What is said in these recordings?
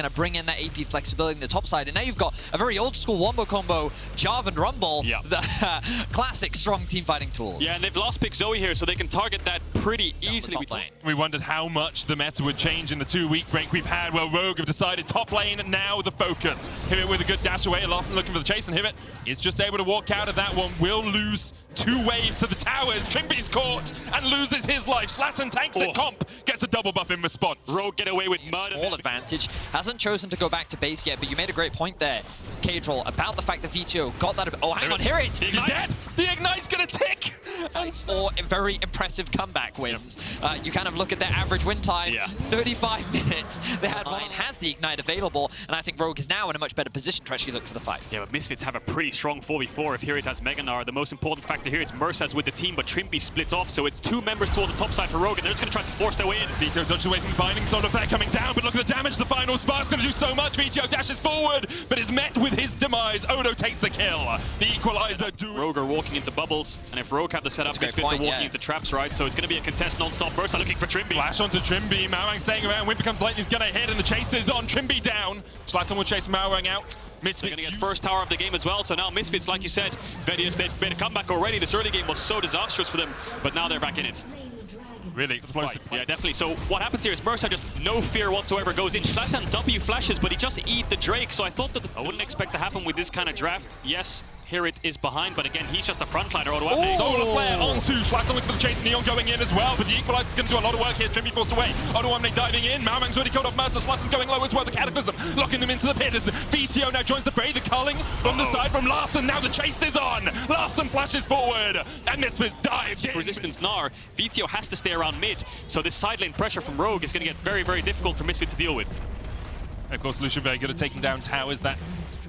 going to bring in that AP flexibility in the top side, and now you've got a very old school wombo combo, Jarvan and Rumble, the classic strong team fighting tools. Yeah, and they've lost pick Zoe here, so they can target that pretty easily. We wondered how much the meta would change in the 2-week break we've had. Well, Rogue have decided top lane, now the focus. Hivit with a good dash away, Larson looking for the chase, and Hivit is just able to walk out of that one. Will lose 2 waves to the towers. Trimby's caught and loses his life. Slattern tanks it. Comp gets a double buff in response. Rogue get away with murder. Small advantage. Hasn't chosen to go back to base yet, but you made a great point there, Kadril, about the fact that VTO got that. Oh, hang on, here it. He's dead. The Ignite's gonna tick. And 4 very impressive comeback wins. You kind of look at their average win time, 35 minutes. They had one has the Ignite available, and I think Rogue is now in a much better position to actually look for the fight. Yeah, but Misfits have a pretty strong 4v4 if Hirit has Mega Gnar. The most important factor here is Mersa's with the team, but Trimby split off, so it's 2 members toward the top side for Rogue, and they're just going to try to force their way in. VTO dodges away from the binding, Solar Flare coming down, but look at the damage. The final spark's going to do so much. VTO dashes forward, but is met with his demise. Odo takes the kill. The equalizer. Rogue are walking into bubbles, and if Rogue have the setup, Misfits are walking into traps, right? So it's going to be a contest non-stop. Mersa looking for Trimby. Flash onto Trimby. Maoang staying around. Wind becomes lightning. He's going to hit, and the chase is on. Trimby down. Slattern will chase Maoang out. Misfits are going to get first tower of the game as well. So now Misfits, like you said, Vedius, they've made a comeback already. This early game was so disastrous for them, but now they're back in it. Really explosive. Yeah, definitely. So what happens here is Mersa just no fear whatsoever goes in. Slattern W flashes, but he just eat the Drake. So I thought that I wouldn't expect to happen with this kind of draft. Yes, Hirit is behind, but again, he's just a frontliner. Solar Flare onto Slattern looking for the chase. Neon going in as well, but the equalizer's going to do a lot of work here. Trimby forced away. Odoamne diving in. Maoang's already killed off Mersa. Slattern's going low as well. The Cataclysm locking them into the pit as the VTO now joins the fray. The culling from the side from Larson. Now the chase is on. Larson flashes forward, and Misfits dives in. Resistance Gnar. VTO has to stay around mid, so this side lane pressure from Rogue is going to get very, very difficult for Misfits to deal with. Of course, Lucian very good at taking down towers. That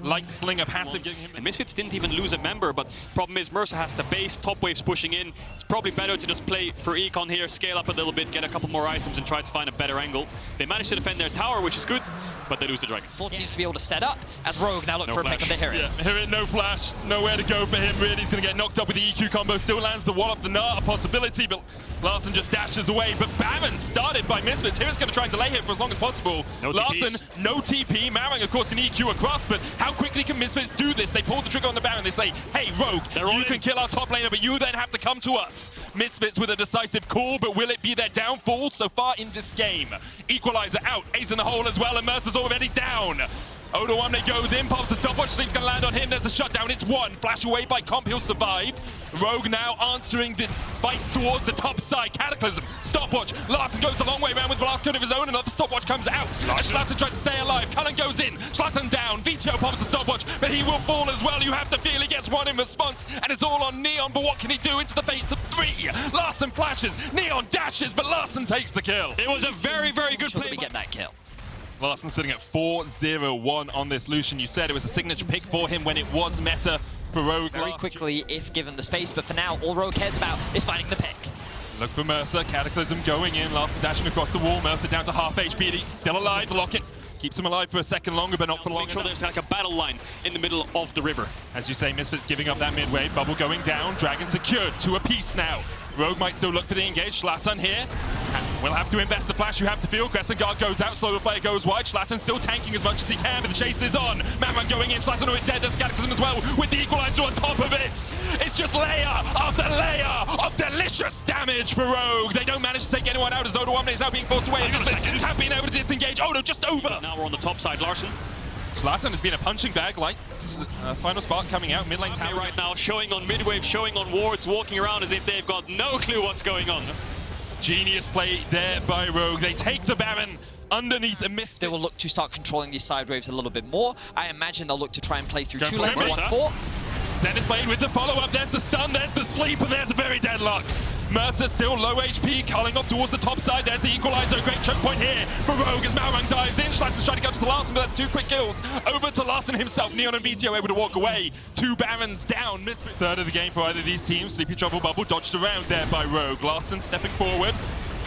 light slinger passive. And Misfits didn't even lose a member, but problem is Mersa has to base, top waves pushing in. It's probably better to just play for Econ here, scale up a little bit, get a couple more items and try to find a better angle. They managed to defend their tower, which is good, but they lose the dragon. 4 teams to be able to set up as Rogue now look for a pick of the Hirit. Yeah, Hirit, no flash, nowhere to go for him really. He's going to get knocked up with the EQ combo, still lands the wall up the Gnar, a possibility, but Larson just dashes away. But Baron started by Misfits. Hirit's going to try and delay him for as long as possible. No Larson, TPs. no TP. Maoang, of course, can EQ across, but how quickly can Misfits do this? They pull the trigger on the Baron. They say, hey, Rogue, you can kill our top laner, but you then have to come to us. Misfits with a decisive call, but will it be their downfall so far in this game? Equalizer out, Ace in the hole as well, and Mercer's already down. Odoamne goes in, pops the stopwatch, Sleep's gonna land on him, there's a shutdown, it's 1. Flash away by Comp, he'll survive. Rogue now answering this fight towards the top side. Cataclysm, stopwatch, Larson goes the long way around with blast code of his own, another stopwatch comes out. And Slattern tries to stay alive, Cullen goes in, Slattern down, VTO pops the stopwatch, but he will fall as well. You have to feel he gets 1 in response, and it's all on Neon, but what can he do into the face of 3? Larson flashes, Neon dashes, but Larson takes the kill. It was a very, very good play. We get that kill. Larson sitting at 4-0-1 on this Lucian. You said it was a signature pick for him when it was meta for Rogue. Very quickly if given the space, but for now, all Rogue cares about is finding the pick. Look for Mersa, Cataclysm going in, Larson dashing across the wall, Mersa down to half HP, still alive, lock it. Keeps him alive for a second longer, but not for long. Make sure there's like a battle line in the middle of the river. As you say, Misfits giving up that mid wave, bubble going down, Dragon secured, 2 apiece now. Rogue might still look for the engage, Slattern here. We'll have to invest the flash, you have to feel. Crescent Guard goes out, Solar Flare goes wide. Slattern still tanking as much as he can, but the chase is on. Maoang going in, Slattern already dead, there's Cataclysm as well, with the equalizer on top of it. It's just layer after layer of delicious damage for Rogue. They don't manage to take anyone out as Odoamne is now being forced away. Misfits have been able to disengage. Odo just over. Now we're on the top side, Larson. Slattern has been a punching bag, like final spark coming out, mid lane tower right now, showing on midwave, showing on wards, walking around as if they've got no clue what's going on. Genius play there by Rogue. They take the Baron underneath the Misfits. They will look to start controlling these side waves a little bit more. I imagine they'll look to try and play through 2 lanes, 1-4. Zenith Blade with the follow-up, there's the stun, there's the sleep, and there's the very deadlocks. Mercer still low HP, culling up towards the top side, there's the equalizer, great choke point here for Rogue as Maoang dives in. Schlatter's trying to go to the Larson, but that's 2 quick kills. Over to Larson himself, Neon and VTO able to walk away. 2 Barons down, Misfits. Third of the game for either of these teams. Sleepy Trouble Bubble dodged around there by Rogue. Larson stepping forward.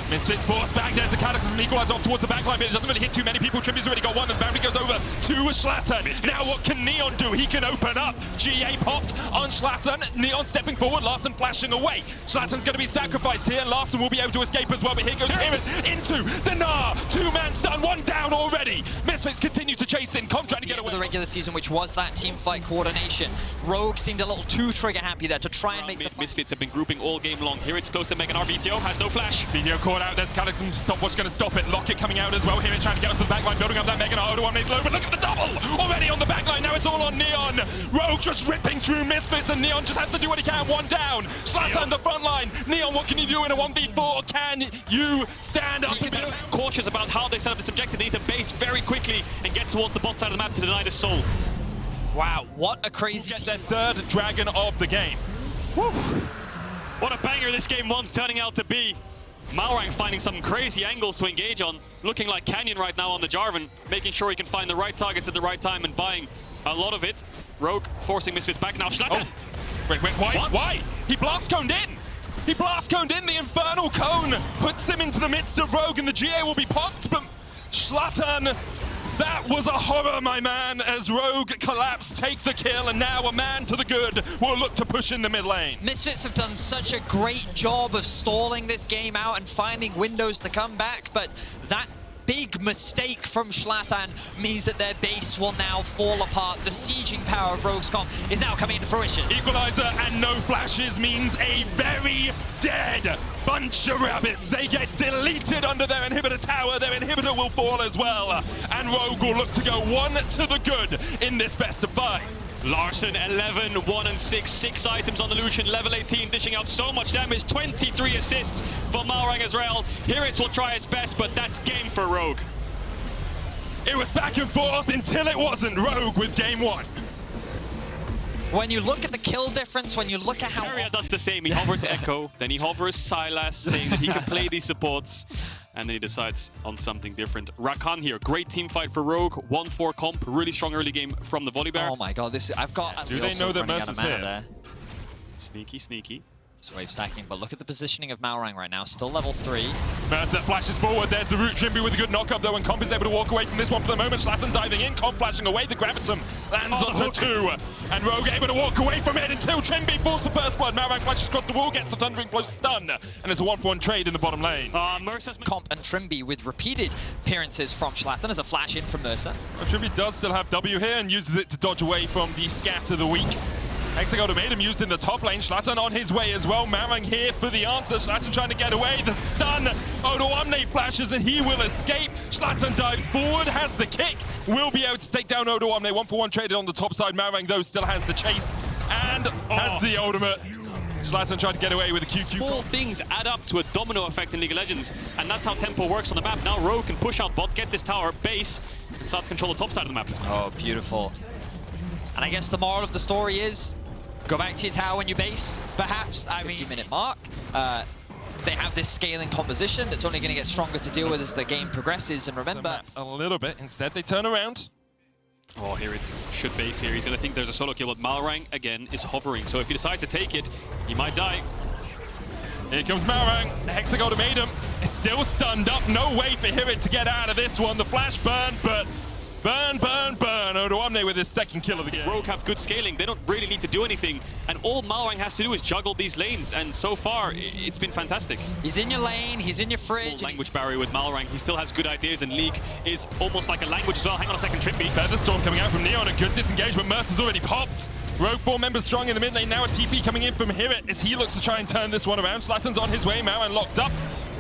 Misfits forced back. There's the Cataclysm equalizer off towards the backline, but it doesn't really hit too many people. Trimby's already got one. The boundary goes over to Schlattern. Now what can Neon do? He can open up. GA popped on Schlattern. Neon stepping forward. Larson flashing away. Schlattern's going to be sacrificed here. Larson will be able to escape as well, but here goes Hirit into the Gnar. Two-man stun. One down already. Misfits continue to chase in. Com trying to get away. The regular season, which was that team fight coordination. Rogue seemed a little too trigger happy there to try and make the Misfits have been grouping all game long. Here it's close to Mega Gnar. VTO has no flash. VTO caught out. There's Cataclysm stopwatch going to stop it. Locket coming out as well. Here it's trying to get onto the backline, building up that Mega Gnar. Odoamne's low, but look at the double already on the backline. Now it's all on Neon. Rogue just ripping through Misfits, and Neon just has to do what he can. One down. Schlattern the front line. Neon, what can you do in a 1v4? Can you stand up? Cautious about how they set up this objective. They need to base very quickly and get towards the bot side of the map to deny the soul. Wow, what a crazy Get their third dragon of the game. Woo. What a banger this game one's turning out to be. Malrang finding some crazy angles to engage on, looking like Canyon right now on the Jarvan, making sure he can find the right targets at the right time and buying a lot of it. Rogue forcing Misfits back now. Schlattern. Oh. Wait, why? What? Why? He blast coned in. He blast coned in. The Infernal Cone puts him into the midst of Rogue, and the GA will be popped. But Schlattern, that was a horror, my man, as Rogue collapsed, take the kill, and now a man to the good will look to push in the mid lane. Misfits have done such a great job of stalling this game out and finding windows to come back, but that big mistake from Schlattern means that their base will now fall apart. The sieging power of Rogue's comp is now coming into fruition. Equalizer and no flashes means a very dead bunch of rabbits. They get deleted under their inhibitor tower. Their inhibitor will fall as well. And Rogue will look to go one to the good in this best of 5. Larson 11, 1 and 6, 6 items on the Lucian, level 18, dishing out so much damage, 23 assists for Malrang as well. Hirit will try his best, but that's game for Rogue. It was back and forth until it wasn't. Rogue with game 1. When you look at the kill difference, when you look at how... Aria does the same. He hovers Echo, then he hovers Sylas, saying that he can play these supports, and then he decides on something different. Rakan here, great team fight for Rogue, 1-4 comp, really strong early game from the Volibear. Oh my god, this I've got... Do they know that Mercer's here? There. Sneaky, sneaky. It's wave stacking, but look at the positioning of Malrang right now, still level 3. Mercer flashes forward, there's the root. Trimby with a good knock-up though, and Comp is able to walk away from this one for the moment. Schlattern diving in, Comp flashing away, the Gravitum lands onto 2. And Rogue able to walk away from it until Trimby falls for first blood. Malrang flashes across the wall, gets the Thundering Blow stun, and it's a 1-for-1 trade in the bottom lane. Mercer's... Comp and Trimby with repeated appearances from Schlattern as a flash in from Mercer. Well, Trimby does still have W here and uses it to dodge away from the scatter of the week. Hexagon made him used in the top lane. Schlattern on his way as well. Malrang here for the answer. Schlattern trying to get away. The stun. Odoamne flashes and he will escape. Schlattern dives forward, has the kick. Will be able to take down Odoamne. 1-for-1 traded on the top side. Malrang though still has the chase and has the ultimate. Schlattern tried to get away with a QQ. Small things add up to a domino effect in League of Legends, and that's how tempo works on the map. Now Rogue can push out bot, get this tower, base, and start to control the top side of the map. Oh, beautiful. And I guess the moral of the story is, go back to your tower when you base, perhaps. I mean, 50-minute mark. They have this scaling composition that's only going to get stronger to deal with as the game progresses. And remember, a little bit. Instead, they turn around. Oh, here it should base here. He's going to think there's a solo kill, but Malrang, again, is hovering. So if he decides to take it, he might die. Here comes Malrang. Hexagon made him. It's still stunned up. No way for Hirit to get out of this one. The flash burn, but burn, burn, burn. Odoamne with his second kill of the game. Rogue have good scaling. They don't really need to do anything. And all Malrang has to do is juggle these lanes. And so far, it's been fantastic. He's in your lane. He's in your fridge. Small language barrier with Malrang. He still has good ideas, and League is almost like a language as well. Hang on a second, Trimby. Featherstorm coming out from Neon. A good disengagement. Mercer's already popped. Rogue 4 members strong in the mid lane. Now a TP coming in from Hirit as he looks to try and turn this one around. Schlattern's on his way. Malrang locked up.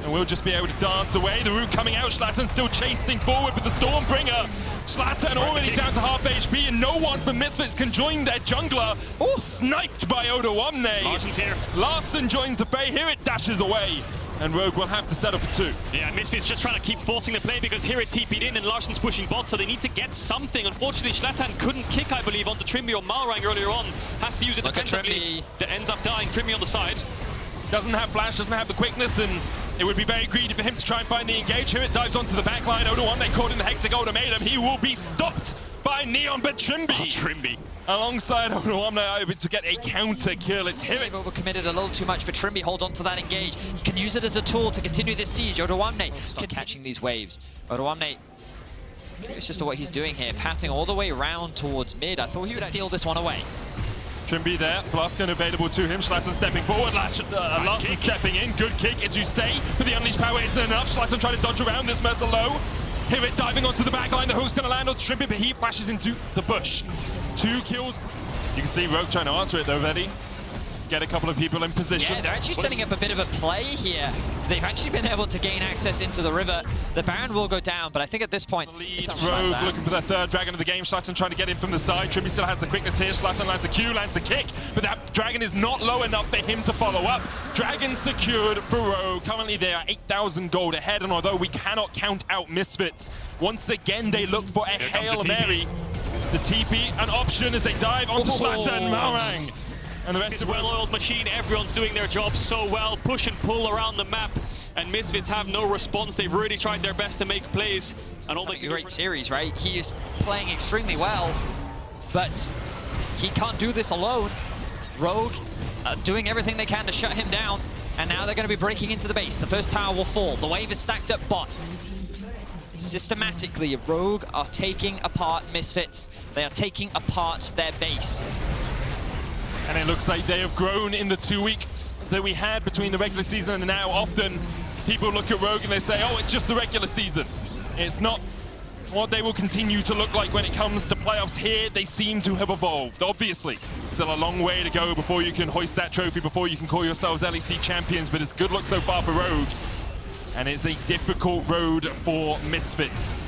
And we'll just be able to dance away. The root coming out. Schlattern still chasing forward with the Stormbringer. Schlattern already down to half HP, and no one from Misfits can join their jungler. All sniped by Odoamne. Larson's here. Larson joins the fray. Here it dashes away. And Rogue will have to set up a 2. Yeah, Misfits just trying to keep forcing the play because here it TP'd in and Larson's pushing bot, so they need to get something. Unfortunately, Schlattern couldn't kick, I believe, onto Trimby or Malrang earlier on. Has to use it defensively. That ends up dying. Trimby on the side. Doesn't have flash, doesn't have the quickness, and it would be very greedy for him to try and find the engage. Here it dives onto the back line. Odoamne caught in the Hexagon made him. He will be stopped by Neon, but Trimby. Oh, Trimby. Alongside Odoamne able to get a counter kill. It's here. They've overcommitted a little too much, but Trimby holds on to that engage. He can use it as a tool to continue this siege. Odoamne catching these waves. Odoamne, curious just to what he's doing here, pathing all the way around towards mid. I thought he would steal this one away. Trimby there, blast gun available to him. Schlatten stepping forward, Larson stepping in. Good kick, as you say, but the unleashed power isn't enough. Schlatten trying to dodge around this Mercer low. Here it diving onto the back line. The hook's going to land on Trimby, but he flashes into the bush. 2 kills. You can see Rogue trying to answer it though, ready. Get a couple of people in position. Yeah, they're actually setting up a bit of a play here. They've actually been able to gain access into the river. The Baron will go down, but I think at this point, it's on Rogue Schlatten. looking for their 3rd dragon of the game. Schlatten trying to get in from the side. Trimby still has the quickness here. Schlatten lands the Q, lands the kick, but that dragon is not low enough for him to follow up. Dragon secured for Rogue. Currently they are 8,000 gold ahead, and although we cannot count out Misfits, once again they look for a Hail Mary. The TP, an option as they dive onto Schlatten. Marang. And the rest It's of a well-oiled machine. Everyone's doing their job so well. Push and pull around the map. And Misfits have no response. They've really tried their best to make plays. And all they A great series, right? He is playing extremely well, but he can't do this alone. Rogue doing everything they can to shut him down, and now they're going to be breaking into the base. The first tower will fall. The wave is stacked up bot. Systematically, Rogue are taking apart Misfits. They are taking apart their base. And it looks like they have grown in the 2 weeks that we had between the regular season and now. Often people look at Rogue and they say, oh, it's just the regular season. It's not what they will continue to look like when it comes to playoffs. Here, they seem to have evolved. Obviously, still a long way to go before you can hoist that trophy, before you can call yourselves LEC champions, but it's good luck so far for Rogue. And it's a difficult road for Misfits.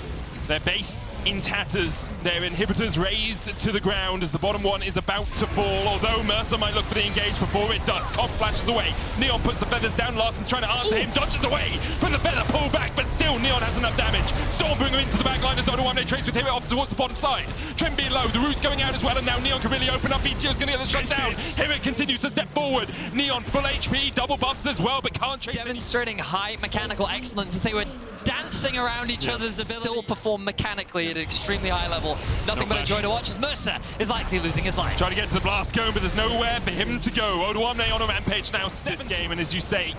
Their base in tatters, their inhibitors raised to the ground as the bottom one is about to fall, although Mercer might look for the engage before it does. Comp flashes away, Neon puts the feathers down, Larson's trying to answer him, dodges away from the feather, pull back, but still Neon has enough damage. Stormbringer into the back line as Odoamne trades with Hero off towards the bottom side. Trimby low, the root's going out as well, and now Neon can really open up. VTO's going to get the shot down. Hero continues to step forward. Neon full HP, double buffs as well, but can't chase Demonstrating high mechanical excellence as they were dancing around each other's ability. Still perform mechanically at an extremely high level. Nothing but a joy to watch as Mercer is likely losing his life. Trying to get to the blast cone, but there's nowhere for him to go. Odoamne on a rampage now, this game, and as you say,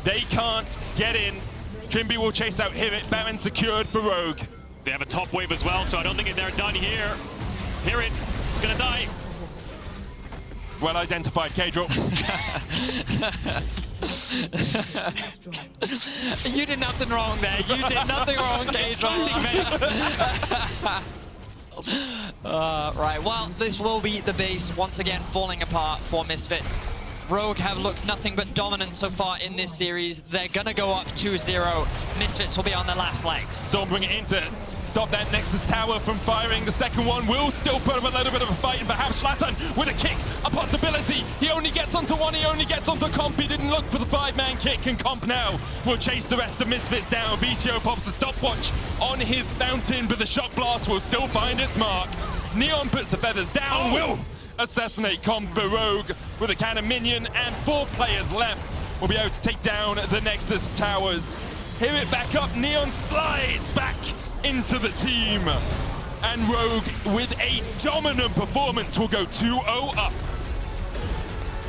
they can't get in. Trimby will chase out Hirit, Baron secured for Rogue. They have a top wave as well, so I don't think they're done here. It's gonna die. Well identified, K-Drop. You did nothing wrong there. You did nothing wrong, K-Drop. Right, well, this will be the base once again falling apart for Misfits. Rogue have looked nothing but dominant so far in this series. They're gonna go up 2-0. Misfits will be on their last legs. Stormbringer in to stop that Nexus tower from firing. The second one will still put him a little bit of a fight, and perhaps Schlatten with a kick, a possibility. He only gets onto one, he only gets onto Comp. He didn't look for the 5-man kick, and Comp now will chase the rest of Misfits down. BTO pops the stopwatch on his fountain, but the shock blast will still find its mark. Neon puts the feathers down, will assassinate Comp, but Rogue with a cannon minion and 4 players left will be able to take down the Nexus towers. Here it back up, Neon slides back into the team, and Rogue with a dominant performance will go 2-0 up.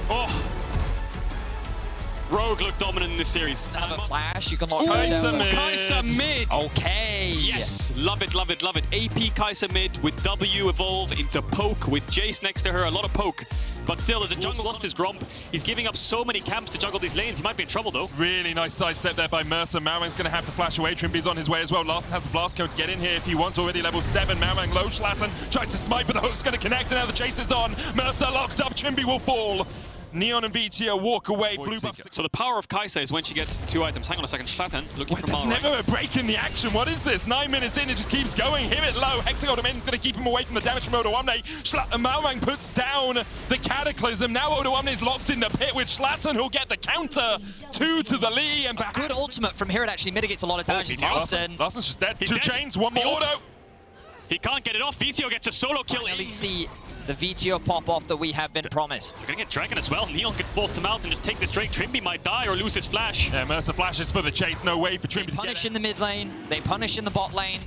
Oh. Rogue looked dominant in this series. Have a flash, you can lock her Kai'Sa down. mid. Kai'Sa mid. Okay. Yes, love it, love it, love it. AP Kai'Sa mid with W evolve into poke with Jace next to her. A lot of poke. But still, as a jungle lost his Gromp, he's giving up so many camps to juggle these lanes. He might be in trouble, though. Really nice sidestep there by Mercer. Marang's going to have to flash away. Trimby's on his way as well. Larson has the blast code to get in here if he wants. Already level 7. Marang low. Schlatten tries to smite, but the hook's going to connect, and now the chase is on. Mercer locked up. Trimby will fall. Neon and BTO walk away. Blue buff. So the power of Kai'Sa is when she gets 2 items. Hang on a second. Schlatten looking for There's Malrang. never a break in the action. What is this? 9 minutes in, it just keeps going. Hit it low. Hexagon Domain's going to keep him away from the damage from Odoamne. Malrang puts down the Cataclysm. Now Odoamne's locked in the pit with Schlatten, who'll get the counter. 2 to the Lee, and Good ultimate from here. It actually mitigates a lot of damage. Larson's just dead. He's 2 dead. chains, 1 more auto. He can't get it off. VTO gets a solo kill. Finally see the VTO pop-off that we have been promised. They're gonna get Dragon as well. Neon could force them out and just take this Drake. Trimby might die or lose his flash. Yeah, Mercer flashes for the chase. No way for Trimby to get Punish it. in the mid lane, they punish in the bot lane,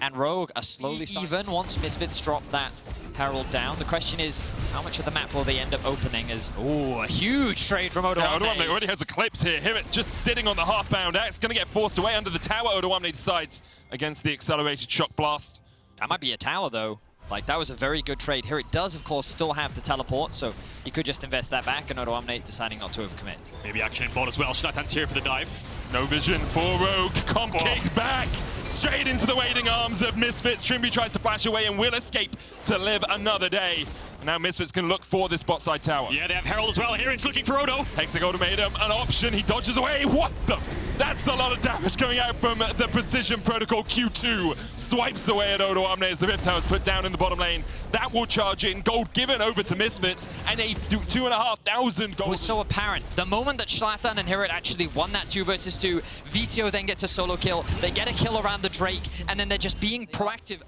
And Rogue are slowly even once Misfits drop that Herald down. The question is, how much of the map will they end up opening as, ooh, a huge trade from Odoamne. Yeah, Odoamne already has Eclipse here. Here it just sitting on the half-bound axe, going to get forced away under the tower. Odoamne decides against the accelerated shock blast. That might be a tower though. Like, that was a very good trade. Here it does, of course, still have the teleport, so you could just invest that back, and Odoamne deciding not to overcommit. Maybe action in bot as well. Schlatan's here for the dive. No vision for Rogue. Comp kicked back. Straight into the waiting arms of Misfits. Trimby tries to flash away and will escape to live another day. And now Misfits can look for this bot side tower. Yeah, they have Herald as well. Here it's looking for Odo. Hexag ultimatum, an option. He dodges away. What the? That's a lot of damage going out from the Precision Protocol. Q2 swipes away at Odoamne as the Rift Tower is put down in the bottom lane. That will charge in. Gold given over to Misfits and a 2,500 gold. It was so apparent. The moment that Schlatan and Hirit actually won that 2 versus 2, VTO then gets a solo kill. They get a kill around the Drake, and then they're just being proactive,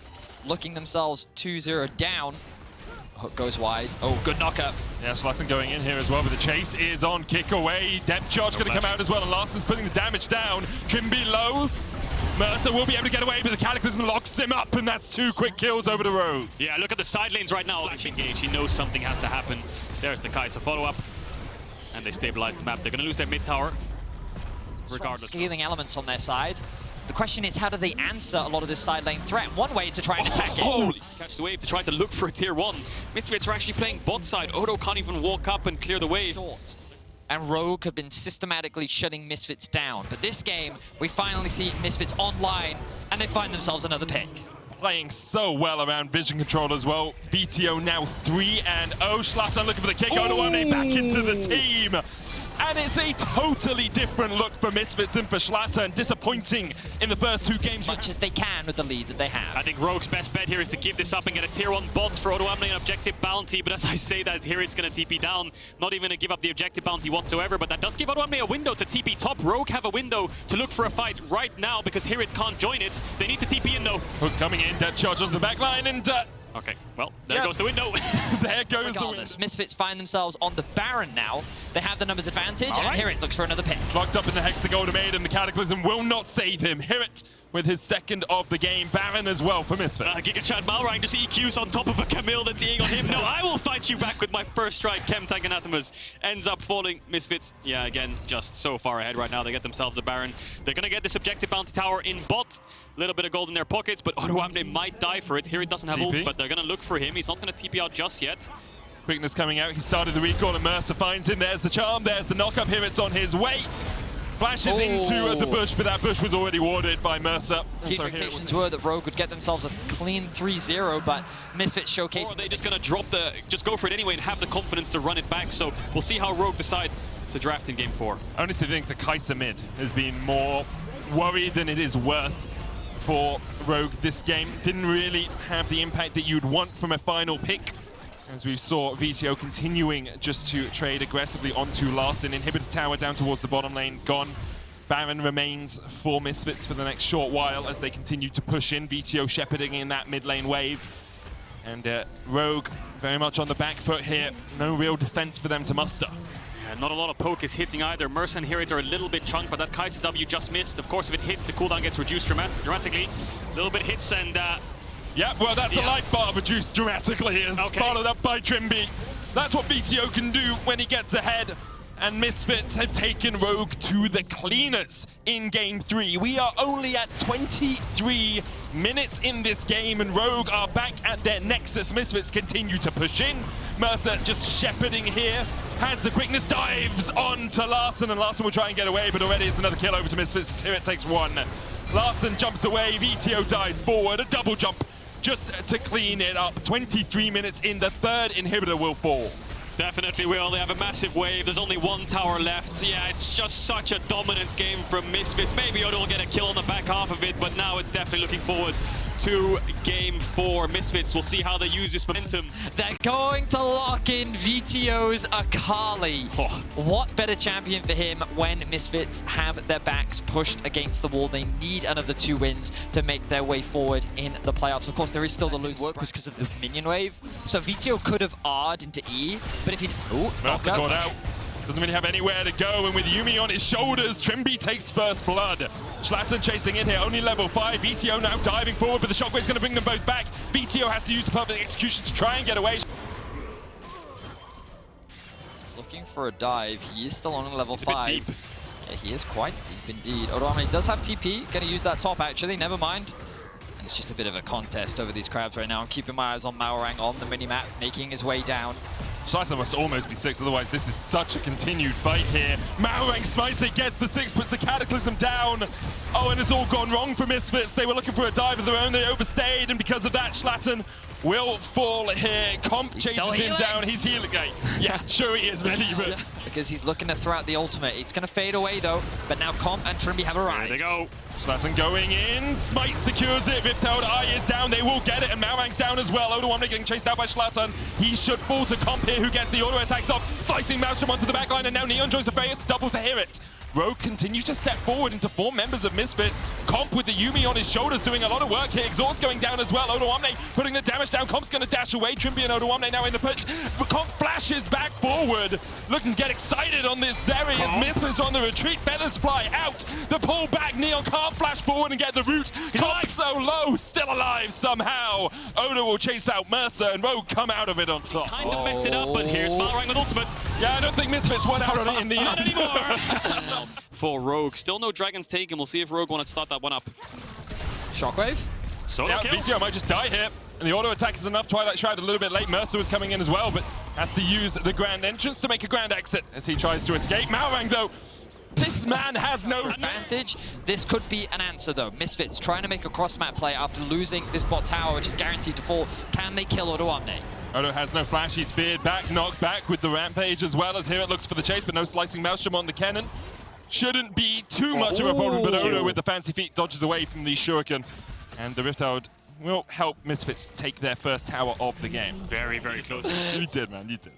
looking themselves 2-0 down. Hook goes wide. Oh, good knockup. Yeah, Schlatten going in here as well, but the chase is on. Kick away. Depth charge going to come out as well, and Larsen's putting the damage down. Trimby low. Mercer will be able to get away, but the Cataclysm locks him up, and that's 2 quick kills over the road. Yeah, look at the side lanes right now. Engage. He knows something has to happen. There's the Kai'Sa follow-up, and they stabilize the map. They're going to lose their mid tower, regardless. Scaling elements on their side. The question is, how do they answer a lot of this side lane threat? One way is to try and attack it. Catch the wave to try to look for a tier 1. Misfits are actually playing bot side. Odo can't even walk up and clear the wave. Short. And Rogue have been systematically shutting Misfits down. But this game, we finally see Misfits online, and they find themselves another pick. Playing so well around vision control as well. VTO now 3-0. Schlatten looking for the kick. Odoamne back into the team. And it's a totally different look for Misfits and for Schlatten. Disappointing in the first 2 games. As much as they can with the lead that they have. I think Rogue's best bet here is to give this up and get a tier 1 bots for Odoamne and objective bounty. But as I say that, here it's going to TP down. Not even to give up the objective bounty whatsoever, but that does give Odoamne a window to TP top. Rogue have a window to look for a fight right now because here it can't join it. They need to TP in though. Hook coming in, that charges the back line, and okay, well, there goes the window. there goes the window. Misfits find themselves on the Baron now. They have the numbers advantage, and Hirit looks for another pick. Locked up in the Hexag ultimatum, the Cataclysm will not save him. Hirit with his 2nd of the game. Baron as well for Misfits. GigaChad Malrang just EQs on top of a Camille that's eating on him. No, I will fight you back with my first strike. Chemtag Anathemas ends up falling. Misfits, yeah, again, just so far ahead right now. They get themselves a Baron. They're going to get this objective bounty tower in bot. A little bit of gold in their pockets, but Odoamne might die for it. Here it doesn't have ult, but they're going to look for him. He's not going to TP out just yet. Quickness coming out. He started the recall, and Mercer finds him. There's the charm. There's the knock-up. Here it's on his way. Flashes into the bush, but that bush was already warded by Mercer. Key expectations were that Rogue would get themselves a clean 3-0, but Misfits showcase. Or are they just going to drop the, just go for it anyway and have the confidence to run it back? So we'll see how Rogue decide to draft in game 4. I honestly think the Kai'Sa mid has been more worry than it is worth for Rogue this game. Didn't really have the impact that you'd want from a final pick. As we saw VTO continuing just to trade aggressively onto Larsen. Inhibitor tower down towards the bottom lane, gone. Baron remains for Misfits for the next short while as they continue to push in. VTO shepherding in that mid lane wave. And Rogue very much on the back foot here. No real defense for them to muster. And not a lot of poke is hitting either. Mercer and Hirit are a little bit chunked, but that Kai'Sa W just missed. Of course, if it hits, the cooldown gets reduced dramatically. A little bit hits and... yeah, well, that's a life bar reduced dramatically as followed up by Trimby. That's what VTO can do when he gets ahead. And Misfits have taken Rogue to the cleaners in game 3. We are only at 23 minutes in this game, and Rogue are back at their nexus. Misfits continue to push in. Mercer just shepherding here. Has the quickness, dives on to Larsen, and Larsen will try and get away, but already it's another kill over to Misfits. Here it takes 1. Larsen jumps away, VTO dives forward, a double jump just to clean it up. 23 minutes in, the 3rd inhibitor will fall. Definitely will. They have a massive wave. There's only 1 tower left. Yeah, it's just such a dominant game from Misfits. Maybe Odo will get a kill on the back half of it, but now it's definitely looking forward to game 4. Misfits, we'll see how they use this momentum. They're going to lock in VTO's Akali. Oh. What better champion for him when Misfits have their backs pushed against the wall? They need another 2 wins to make their way forward in the playoffs. Of course, there is still the lose work because of the minion wave. So VTO could have R'd into E, but if he... Mercer got out. Doesn't really have anywhere to go, and with Yuumi on his shoulders, Trimby takes first blood. Schlatten chasing in here, only level 5. VTO now diving forward, but the shockwave's going to bring them both back. VTO has to use the perfect execution to try and get away. Looking for a dive. He is still on level It's 5. a bit deep. Yeah, he is quite deep indeed. odoamne does have TP. Going to use that top, actually. Never mind. And it's just a bit of a contest over these crabs right now. I'm keeping my eyes on Maorang on the minimap, making his way down. Schlatten must almost be 6, otherwise this is such a continued fight here. Maorang smites it, gets the 6, puts the Cataclysm down. Oh, and it's all gone wrong for Misfits. They were looking for a dive of their own, they overstayed, and because of that, Schlatten will fall here. Comp chases him down, he's healing. Yeah, sure he is, Melly, but... Yeah, because he's looking to throw out the ultimate. It's going to fade away, though, but now Comp and Trimby have arrived. There they go. Schlatten going in, Smite secures it, Rifteld Eye is down, they will get it, and Maorang's down as well. odoamne getting chased out by Schlatten. He should fall to Comp here, who gets the auto attacks off, slicing Maelstrom onto the backline, and now Neon joins the Phaeus, double to hear it. Rogue continues to step forward into 4 members of Misfits. Comp with the Yuumi on his shoulders doing a lot of work here. Exhaust going down as well. odoamne putting the damage down. Comp's going to dash away. Trimby and odoamne now in the push. Comp flashes back forward. Looking to get excited on this Zeri as Misfits on the retreat. Feathers fly out. The pull back. Neon can't flash forward and get the root. Comp so low. Still alive somehow. Odo will chase out Mercer and Rogue come out of it on top. Kind of messed it up, but here's Maorang with ultimate. Yeah, I don't think Misfits won out on it in the end. Not anymore. For Rogue. Still no Dragon's taken. We'll see if Rogue wants to start that one up. Shockwave? Solo kill. VTO might just die here. And the auto attack is enough. Twilight Shroud a little bit late. Mercer was coming in as well, but has to use the grand entrance to make a grand exit as he tries to escape. Maorang, though, this man has no advantage. This could be an answer, though. Misfits trying to make a cross-map play after losing this bot tower, which is guaranteed to fall. Can they kill odoamne? Odo has no flash. He's feared back, knocked back with the Rampage as well as here it looks for the chase, but no slicing Maelstrom on the cannon. Shouldn't be too much of a problem, but Odo with the fancy feet dodges away from the Shuriken. And the Rifthold will help Misfits take their first tower of the game. Very, very close. You did, man, you did.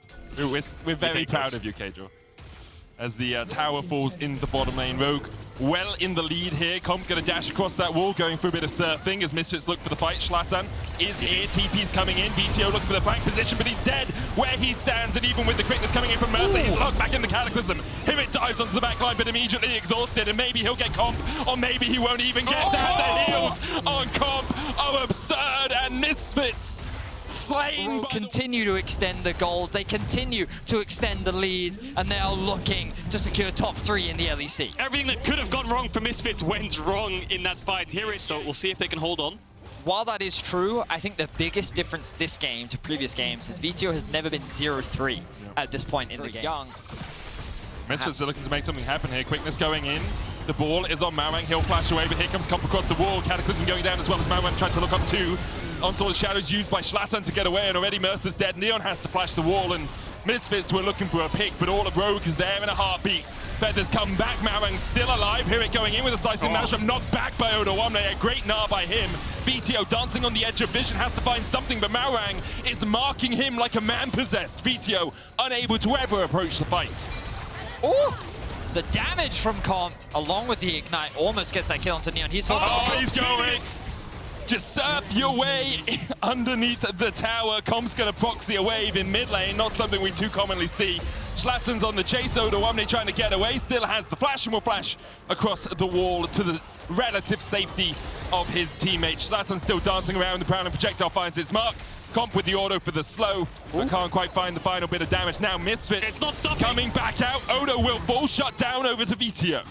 We're very proud of you, Kjo. As the tower falls in the bottom lane. Rogue well in the lead here. Comp gonna dash across that wall, going for a bit of surfing as Misfits look for the fight. Schlatten is here, TP's coming in. VTO looking for the flank position, but he's dead where he stands, and even with the quickness coming in from Mercer, he's locked back in the Cataclysm. Here it dives onto the backline, but immediately exhausted, and maybe he'll get Comp, or maybe he won't even get down the heels on Comp. Oh, absurd, and Misfits slain. Continue to extend the gold. They continue to extend the lead, and they are looking to secure top 3 in the LEC. Everything that could have gone wrong for Misfits went wrong in that fight here, so we'll see if they can hold on. While that is true, I think the biggest difference this game to previous games is VTO has never been 0-3 at this point in the game. Young. Misfits are looking to make something happen here. Quickness going in. The ball is on Maorang. He'll flash away, but here comes Comp across the wall. Cataclysm going down as well as Maorang tries to look up too. Onslaught Shadows used by Schlatten to get away, and already Mercer's dead. Neon has to flash the wall, and Misfits were looking for a pick, but all of Rogue is there in a heartbeat. Feathers come back. Maorang still alive. Here it going in with a slicing Maelstrom, knocked back by odoamne. A great gnar by him. VTO dancing on the edge of vision, has to find something, but Maorang is marking him like a man possessed. VTO unable to ever approach the fight. Oh! The damage from Comp, along with the Ignite, almost gets that kill onto Neon. He's forced he's going! Just surf your way underneath the tower. Comp's going to proxy a wave in mid lane, not something we too commonly see. Schlatten's on the chase, odoamne trying to get away, still has the flash and will flash across the wall to the relative safety of his teammate. Schlatten still dancing around the ground, and projectile finds its mark. Comp with the auto for the slow, but can't quite find the final bit of damage. Now Misfits it's not stopping. Coming back out. Odo will fall, shut down over to VTO.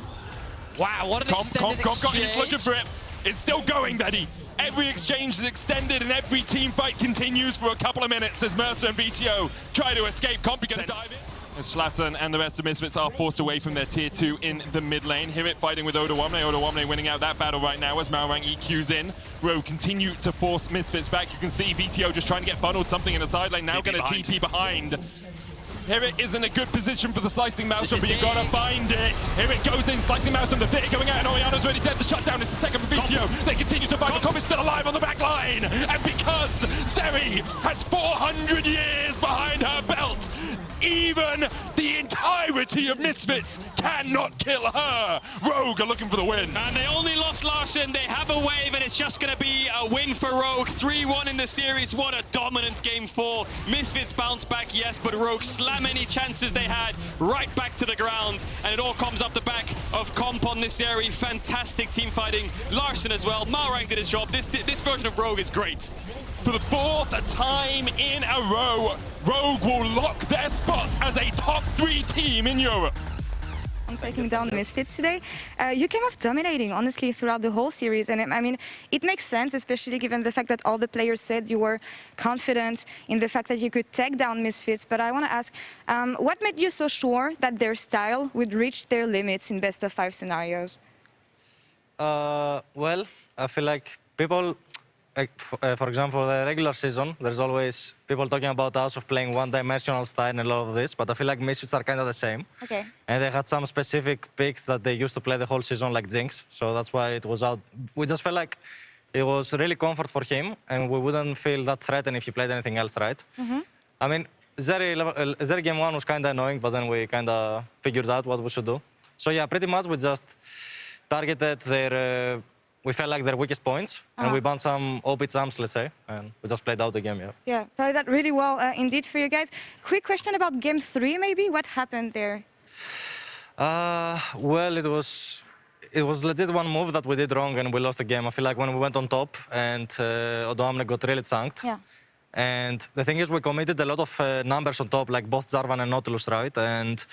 Wow, what an extended exchange. He's looking for it. It's still going, Betty. Every exchange is extended and every team fight continues for a couple of minutes as Mercer and VTO try to escape. Comp going to dive in. As Schlatten and the rest of Misfits are forced away from their tier 2 in the mid lane. Here it fighting with odoamne. odoamne winning out that battle right now as Maorang EQs in. Rogue continue to force Misfits back. You can see VTO just trying to get funneled something in the side lane. Now going to TP behind. Here it is in a good position for the slicing Maelstrom, but you gotta find it. Here it goes in, slicing Maelstrom, the fit going out, and Oriana's already dead. The shutdown is the second for VTO. They continue to fight, but Comp is still alive on the back line. And because Zeri has 400 years behind her belt, even the entirety of Misfits cannot kill her. Rogue are looking for the win. And they only lost Larsen. They have a wave, and it's just going to be a win for Rogue. 3-1 in the series. What a dominant game 4. Misfits bounce back, yes, but Rogue slam any chances they had right back to the ground. And it all comes off the back of Comp on this series. Fantastic team fighting. Larsen as well. Malrank did his job. This version of Rogue is great. For the 4th time in a row, Rogue will lock their spot as a top 3 team in Europe. I'm taking down Misfits today. You came off dominating, honestly, throughout the whole series. And I mean, it makes sense, especially given the fact that all the players said you were confident in the fact that you could take down Misfits. But I want to ask, what made you so sure that their style would reach their limits in best of 5 scenarios? Well, I feel like people, for example, the regular season, there's always people talking about us of playing one-dimensional style and a lot of this, but I feel like Misfits are kind of the same. Okay. And they had some specific picks that they used to play the whole season, like Jinx, so that's why it was out. We just felt like it was really comfort for him, and we wouldn't feel that threatened if he played anything else, right? I mean, Zeri game 1 was kind of annoying, but then we kind of figured out what we should do. So yeah, pretty much we just targeted their... we felt like their weakest points, and we banned some OP jumps, let's say, and we just played out the game, yeah. Yeah, played that really well indeed for you guys. Quick question about game 3, maybe? What happened there? Well, it was legit one move that we did wrong, and we lost the game. I feel like when we went on top, and Odoamne got really chunked. Yeah. And the thing is, we committed a lot of numbers on top, like both Jarvan and Nautilus, right? And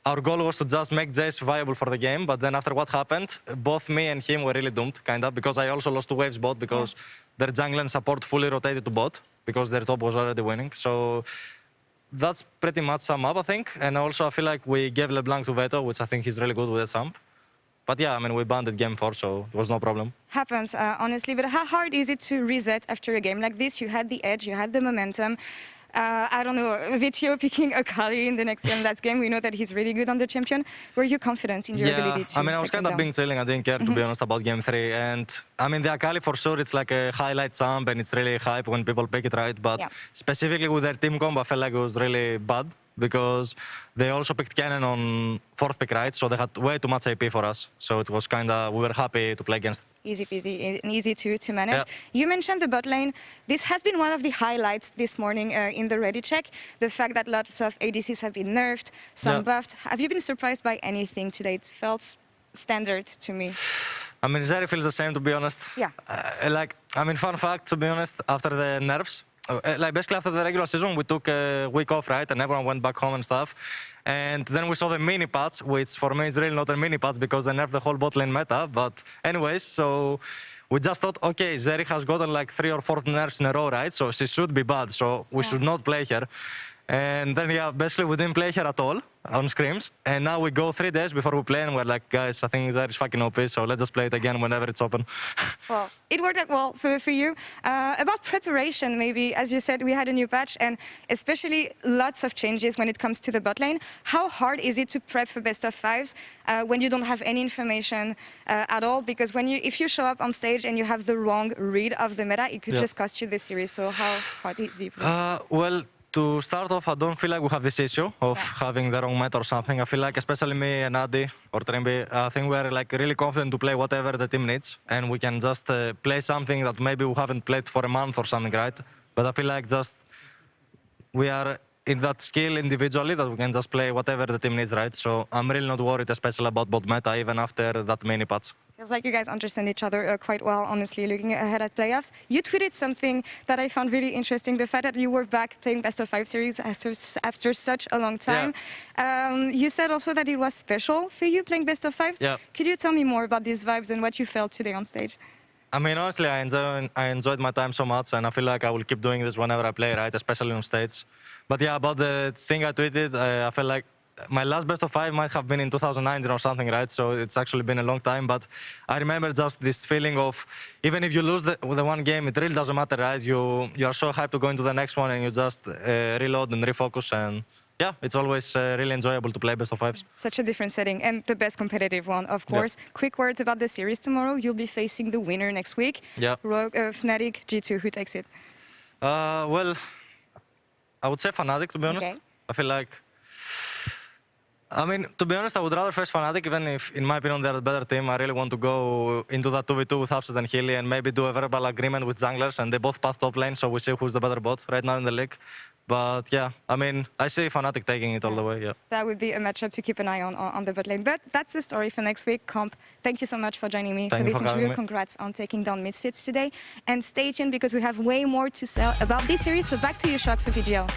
our goal was to just make Jace viable for the game, but then after what happened, both me and him were really doomed, kind of, because I also lost 2 waves bot because their jungle and support fully rotated to bot because their top was already winning. So that's pretty much sum up, I think. And also I feel like we gave LeBlanc to Veto, which I think he's really good with the Samp. But yeah, I mean, we banned it game 4, so it was no problem. Happens, honestly. But how hard is it to reset after a game like this? You had the edge, you had the momentum. I don't know, Vitio picking Akali in the last game. We know that he's really good on the champion. Were you confident in your ability to I mean, I was kind of being chilling. I didn't care, to be honest, about game 3. And I mean, the Akali, for sure, it's like a highlight jump, and it's really hype when people pick it right. But specifically with their team combo, I felt like it was really bad, because they also picked Cannon on 4th pick, right? So they had way too much AP for us. So it was kind of, we were happy to play against. Easy peasy and easy to manage. You mentioned the bot lane. This has been one of the highlights this morning in the ready check. The fact that lots of ADCs have been nerfed, some buffed. Have you been surprised by anything today? It felt standard to me. I mean, Zeri feels the same, to be honest. Yeah. Fun fact, to be honest, after the nerfs, basically after the regular season, we took a week off, right? And everyone went back home and stuff. And then we saw the mini patch, which for me is really not a mini patch because they nerfed the whole bot lane meta. But anyways, so we just thought, okay, Zeri has gotten like 3 or 4 nerfs in a row, right? So she should be bad, so we should not play her. And then, yeah, basically we didn't play her at all on scrims. And now we go 3 days before we play, and we're like, guys, I think Zeri's fucking OP, so let's just play it again whenever it's open. Well, it worked out well for you. About preparation, maybe, as you said, we had a new patch, and especially lots of changes when it comes to the bot lane. How hard is it to prep for best of 5s when you don't have any information at all? Because if you show up on stage and you have the wrong read of the meta, it could just cost you the series. So how hard is it? Well, to start off, I don't feel like we have this issue of having the wrong meta or something. I feel like, especially me and Adi or Trimby, I think we're like really confident to play whatever the team needs, and we can just play something that maybe we haven't played for a month or something, right? But I feel like just we are in that skill individually that we can just play whatever the team needs, right? So I'm really not worried, especially about bot meta, even after that mini patch. Feels like you guys understand each other quite well, honestly, looking ahead at playoffs. You tweeted something that I found really interesting, the fact that you were back playing best of 5 series after such a long time. You said also that it was special for you playing best of 5s. Could you tell me more about these vibes and what you felt today on stage? I mean, honestly, I enjoyed my time so much, and I feel like I will keep doing this whenever I play, right? Especially on stage. But yeah, about the thing I tweeted, I felt like my last best of 5 might have been in 2019 or something, right? So it's actually been a long time. But I remember just this feeling of, even if you lose the one game, it really doesn't matter, right? You are so hyped to go into the next one, and you just reload and refocus. And yeah, it's always really enjoyable to play best of 5s. Such a different setting, and the best competitive one, of course. Quick words about the series tomorrow. You'll be facing the winner next week. Rogue, Fnatic, G2. Who takes it? Well, I would say Fnatic, to be honest. I feel like I mean, to be honest, I would rather face Fnatic, even if, in my opinion, they're the better team. I really want to go into that 2v2 with Upset and Healy and maybe do a verbal agreement with junglers, and they both path top lane, so we see who's the better bot right now in the league. But yeah, I mean, I see Fnatic taking it all the way, yeah. That would be a matchup to keep an eye on the bot lane. But that's the story for next week. Comp, thank you so much for joining me for this interview. Congrats on taking down Misfits today. And stay tuned because we have way more to say about this series. So back to you, Sharks, for PGL.